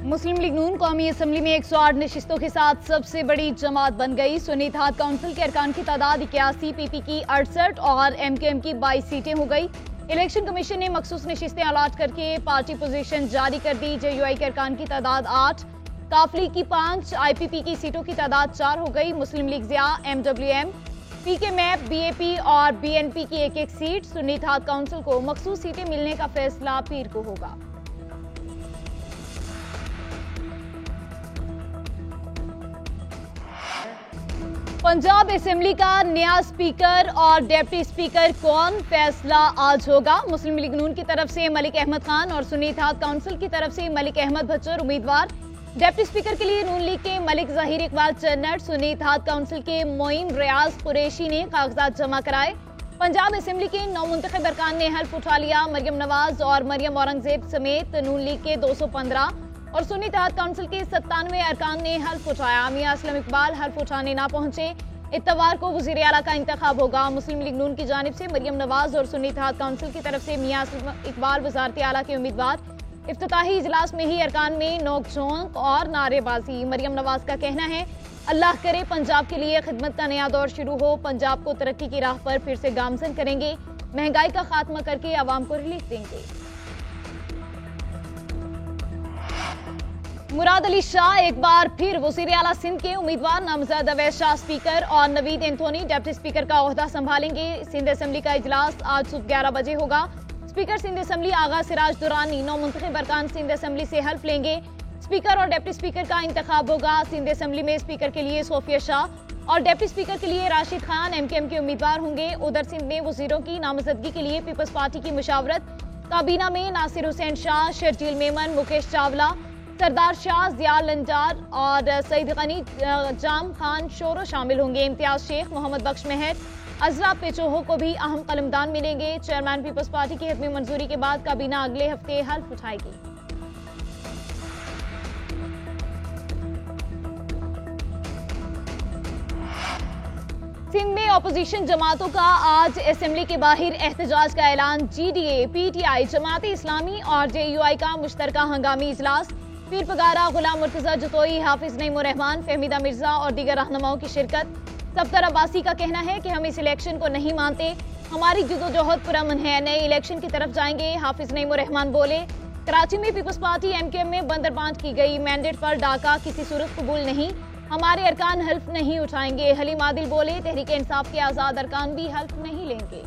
मुस्लिम league नून कौमी assembly में 108 नशिस्तों के साथ सबसे बड़ी जमात बन गई। सुन्नी इत्तेहाद काउंसिल के अरकान की तादाद 81, पीपी की 68 और एमकेएम की 22 सीटें हो गई। इलेक्शन कमीशन ने मखसूस नशिस्तें अलाट करके पार्टी पोजीशन जारी कर दी। जेयूआई के अरकान की तादाद 8, काफली की 5, आईपीपी की सीटों की तादाद 4 हो गई। मुस्लिम लीग ज़िया, एमडब्ल्यूएम, पीके मैप, बीएपी और बीएनपी की एक सीट। सुन्नी इत्तेहाद काउंसिल को मखसूस सीटें मिलने का फैसला पीर को होगा। पंजाब असेंबली का नया स्पीकर और डिप्टी स्पीकर कौन, फैसला आज होगा। मुस्लिम लीग नून की तरफ से मलिक अहमद खान और सुन्नी इत्तेहाद काउंसिल की तरफ से मलिक अहमद भच्चर उम्मीदवार। डिप्टी स्पीकर के लिए नून लीग के मलिक ज़हीर इकबाल चन्नट, सुन्नी इत्तेहाद काउंसिल के मोइन रियाज कुरैशी ने कागजात जमा कराए। पंजाब असेंबली के 9 मुंतखब अरकान ने हल्फ उठा लिया। मरियम नवाज और मरियम औरंगजेब समेत नून लीग के 215 और सुन्नी इत्तेहाद काउंसिल के 97 अरकान ने हल्फ उठाया। मियां असलम इकबाल हल्फ उठाने ना पहुंचे। इतवार को वज़ीर आला का इंतखाब होगा। मुस्लिम लीग नून की जानिब से मरियम नवाज और सुन्नी इत्तेहाद काउंसिल की तरफ से मियां असलम इकबाल वज़ारत आला के उम्मीदवार। इफ्तिताही इजलास में ही अरकान में नोक झोंक और नारेबाजी। मरियम नवाज का कहना है, अल्लाह करे पंजाब के लिए खिदमत का नया दौर शुरू हो, पंजाब को तरक्की की राह पर फिर से गामजन करेंगे, महंगाई का खात्मा करके आवाम को रिलीफ देंगे। मुराद अली शाह एक बार फिर वज़ीर आला सिंध के उम्मीदवार। नामज़द अवैस शाह स्पीकर और नवीद एंथोनी डिप्टी स्पीकर का ओहदा संभालेंगे। सिंध असम्बली का इजलास आज सुबह 11 बजे होगा। स्पीकर सिंध असम्बली आगा सिराज दुरानी 9 मुंतखब अरकान सिंध असम्बली से हल्फ लेंगे। स्पीकर और डिप्टी स्पीकर का इंतखाब होगा। सिंध असम्बली में स्पीकर के लिए सोफिया शाह और डिप्टी स्पीकर के लिए राशिद खान एमकेएम के उम्मीदवार होंगे। उधर सिंध में वजीरों की नामजदगी के लिए पीपल्स पार्टी की मुशावरत। काबीना में नासिर हुसैन शाह, शर्जील मेमन, मुकेश चावला, सरदार शाह, ज़िया लंजार और सईद गनी जाम खान शोरो शामिल होंगे। इम्तियाज शेख, मोहम्मद बख्श मेहर, अजरा पेचोहो को भी अहम कलमदान मिलेंगे। चेयरमैन पीपल्स पार्टी की हतमी मंजूरी के बाद काबीना अगले हफ्ते हल्फ उठाएगी। सिंध में अपोजिशन जमातों का आज असेंबली के बाहर एहतजाज का ऐलान। जीडीए, पीटीआई, जमात इस्लामी और जेयूआई का मुश्तरका हंगामी इजलास। पीर पगारा, गुलाम मुर्तजा जतोई, हाफिज नईम रहमान, फहमीदा मिर्जा और दीगर रहनुमाओं की शिरकत। सब्तर अब्बासी का कहना है कि हम इस इलेक्शन को नहीं मानते, हमारी जदोजहद पुरअमन है, नए इलेक्शन की तरफ जाएंगे। हाफिज नईम रहमान बोले, कराची में पीपल्स पार्टी एमकेएम में बंदरबांट की गई, मैंडेट पर डाका किसी सूरत कबूल नहीं, हमारे अरकान हल्फ नहीं उठाएंगे। हलीम आदिल बोले, तहरीक इंसाफ के आज़ाद अरकान भी हल्फ नहीं लेंगे।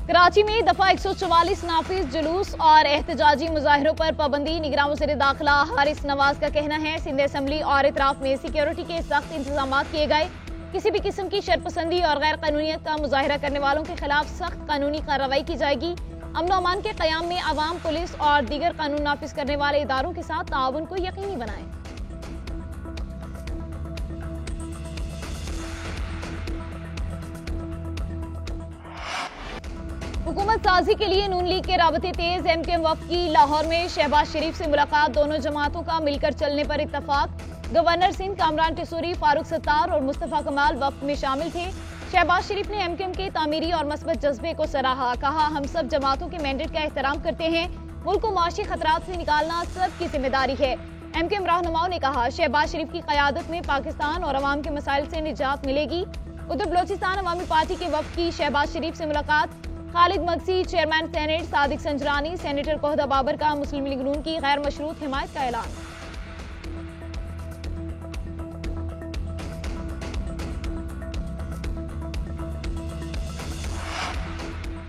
कराची में दफा 144 नाफिज जुलूस और एहतजाजी मुजाहिरों पर पाबंदी। निगरान वज़ीर दाखिला हारिस नवाज का कहना है, सिंध असम्बली और इतराफ में सिक्योरिटी के सख्त इंतजाम किए गए, किसी भी किस्म की शरपसंदी और गैर कानूनियत का मुजाहिरा करने वालों के खिलाफ सख्त कानूनी कार्रवाई की जाएगी। अमन व अमान के क़याम में अवाम, पुलिस और दीगर कानून नाफिज करने वाले इदारों के साथ ताउन को यकीनी बनाएं। हुकूमत साजी के लिए नून लीग के राबते तेज। एमकेएम वफ़द की लाहौर में शहबाज शरीफ से मुलाकात। दोनों जमातों का मिलकर चलने पर इत्तफाक। गवर्नर सिंध कामरान टिसूरी, फारूक सत्तार और मुस्तफ़ा कमाल वफ़द में शामिल थे। शहबाज शरीफ ने एमकेएम के तामीरी और मस्बत जज्बे को सराहा। कहा, हम सब जमातों के मैंडेट का एहतराम करते हैं, मुल्क को माशी खतरात से निकालना सबकी जिम्मेदारी है। एमकेएम रहनुमाओं ने कहा, शहबाज शरीफ की क़यादत में पाकिस्तान और अवाम के मसाइल से निजात मिलेगी। उधर बलोचिस्तान अवामी पार्टी के वफ़द की शहबाज शरीफ से मुलाकात। Khalid Magsi, chairman senate, Sadiq Sanjrani, senator Kauda Babar का मुस्लिम लीग नून की गैर मशरूत हिमायत का ऐलान।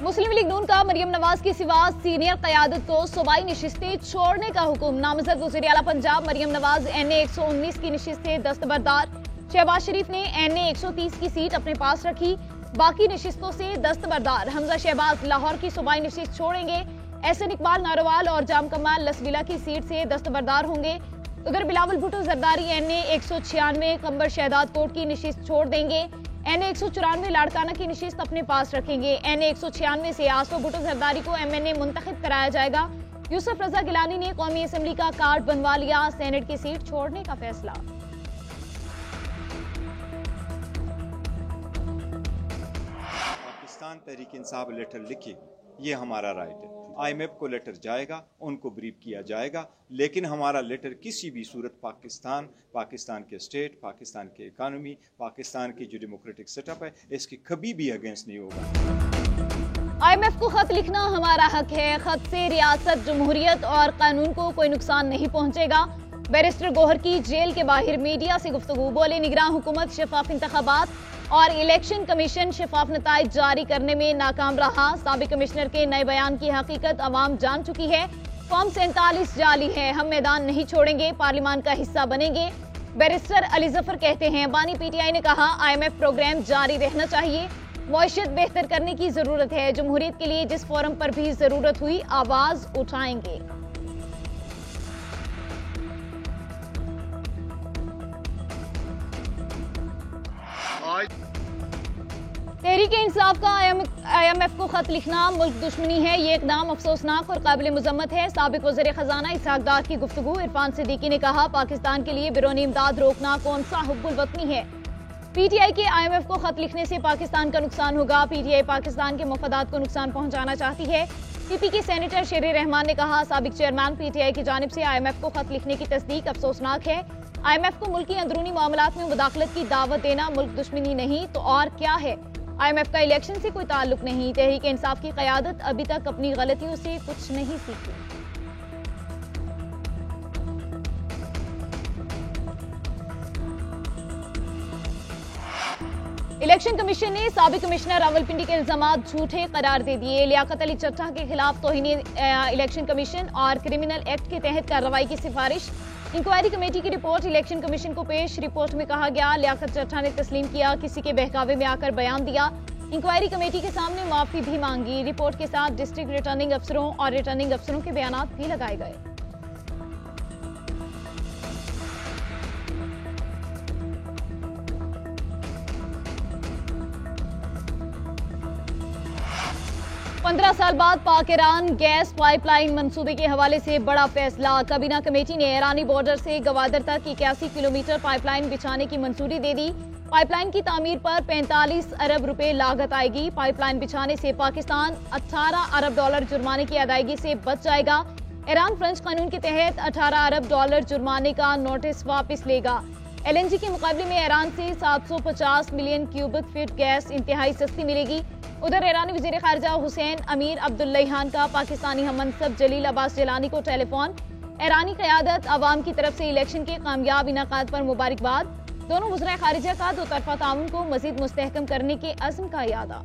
मुस्लिम लीग नून का मरियम नवाज के सिवा सीनियर क़यादत को सूबाई नशिस्तें छोड़ने का हुक्म। नामज़द वज़ीर आला पंजाब मरियम नवाज एनए 119 की नशिस्त से दस्तबरदार। शहबाज शरीफ ने एनए 130 की सीट अपने पास रखी, बाकी नशिस्तों से दस्तबरदार। हमजा शहबाज लाहौर की सूबाई नशिस्त छोड़ेंगे। एहसन इकबाल नारोवाल और जाम कमाल लसविला की सीट से दस्तबरदार होंगे। उधर बिलावल भुट्टो जरदारी एनए 196 कंबर शहदाद कोट की नशिस्त छोड़ देंगे। एनए 194 लाड़काना की नशिस्त अपने पास रखेंगे। एनए 196 से आसो भुट्टो जरदारी को एमएनए मुंतखब कराया जाएगा। यूसुफ रजा गिलानी ने कौमी असम्बली का कार्ड बनवा लिया। सेनेट की सीट छोड़ने का फैसला। पाकिस्तान तहरीक इंसाफ लेटर लिखे, ये हमारा राइट है। IMF को लेटर जाएगा, उनको ब्रीफ किया जाएगा, लेकिन हमारा लेटर किसी भी सूरत पाकिस्तान के स्टेट, पाकिस्तान की इकानमी, पाकिस्तान की जो डेमोक्रेटिक सेटअप है, इसके कभी भी अगेंस्ट नहीं होगा। IMF को खत लिखना हमारा हक है। खत से रियासत, जमहूरियत और कानून को कोई नुकसान नहीं पहुंचेगा। बैरिस्टर गौहर की जेल के बाहर मीडिया से गुफ्तगू। बोले, निगरान हुकूमत शफाफ इंतखाबात और इलेक्शन कमीशन शफाफ नताइज जारी करने में नाकाम रहा। साबिक कमिश्नर के नए बयान की हकीकत अवाम जान चुकी है। फॉर्म 47 जाली है, हम मैदान नहीं छोड़ेंगे, पार्लियामान का हिस्सा बनेंगे। बैरिस्टर अली जफर कहते हैं, बानी PTI ने कहा IMF प्रोग्राम जारी रहना चाहिए। मईशत बेहतर करने की जरूरत है। जमहूरियत के लिए जिस फोरम पर भी जरूरत हुई आवाज उठाएंगे। तहरीक इंसाफ का IMF को खत लिखना मुल्क दुश्मनी है। ये इकदाम अफसोसनाक और काबिल मुजम्मत है। साबिक वज़ीर खजाना इसहाक डार की गुफ्तगू। इरफान सिद्दीकी ने कहा, पाकिस्तान के लिए बैरूनी इमदाद रोकना कौन सा हुब्बुल वतनी है। PTI के IMF को खत लिखने से पाकिस्तान का नुकसान होगा। PTI पाकिस्तान के मफादात को नुकसान पहुंचाना चाहती है। PP के सेनेटर शेर रहमान ने कहा, साबिक चेयरमैन PTI की जानिब से IMF को खत लिखने की तस्दीक अफसोसनाक है। IMF को मुल्की अंदरूनी मामलात में मुदाखलत की दावत देना मुल्क दुश्मनी नहीं तो और क्या है। IMF का इलेक्शन से कोई ताल्लुक नहीं। तहरीक इंसाफ की क़यादत अभी तक अपनी गलतियों से कुछ नहीं सीखी। इलेक्शन कमीशन ने साबिक कमिश्नर रावलपिंडी के इल्जामात झूठे करार दे दिए। लियाकत अली चट्टा के खिलाफ तौहीन इलेक्शन कमीशन और क्रिमिनल एक्ट के तहत कार्रवाई की सिफारिश। इंक्वायरी कमेटी की रिपोर्ट इलेक्शन कमीशन को पेश। रिपोर्ट में कहा गया, लियाकत चट्टा ने तस्लीम किया, किसी के बहकावे में आकर बयान दिया। इंक्वायरी कमेटी के सामने माफी भी मांगी। रिपोर्ट के साथ डिस्ट्रिक्ट रिटर्निंग अफसरों और रिटर्निंग अफसरों के बयानात भी लगाए गए। पंद्रह साल बाद पाक ईरान गैस पाइपलाइन मंसूबे के हवाले से बड़ा फैसला। काबीना कमेटी ने ईरानी बॉर्डर से गवादर तक 81 किलोमीटर पाइपलाइन बिछाने की मंजूरी दे दी। पाइपलाइन की तामीर पर 45 अरब रुपए लागत आएगी। पाइपलाइन बिछाने से पाकिस्तान 18 अरब डॉलर जुर्माने की अदायगी से बच जाएगा। ईरान फ्रेंच कानून के तहत 18 अरब डॉलर जुर्माने का नोटिस वापस लेगा। LNG के मुकाबले में ईरान से 750 मिलियन क्यूबिक फीट गैस इंतहाई सस्ती मिलेगी। उधर ईरानी वज़ीर ख़ारिजा हुसैन अमीर अब्दुल्लाहियान का पाकिस्तानी हममनसब जलील अब्बास जिलानी को टेलीफोन। ईरानी क़यादत अवाम की तरफ से इलेक्शन के कामयाब इनाकाद पर मुबारकबाद। दोनों वज़ीर ख़ारिजा का दो तरफ़ा ताउन को मज़ीद मुस्तहकम करने के अज़्म का इरादा।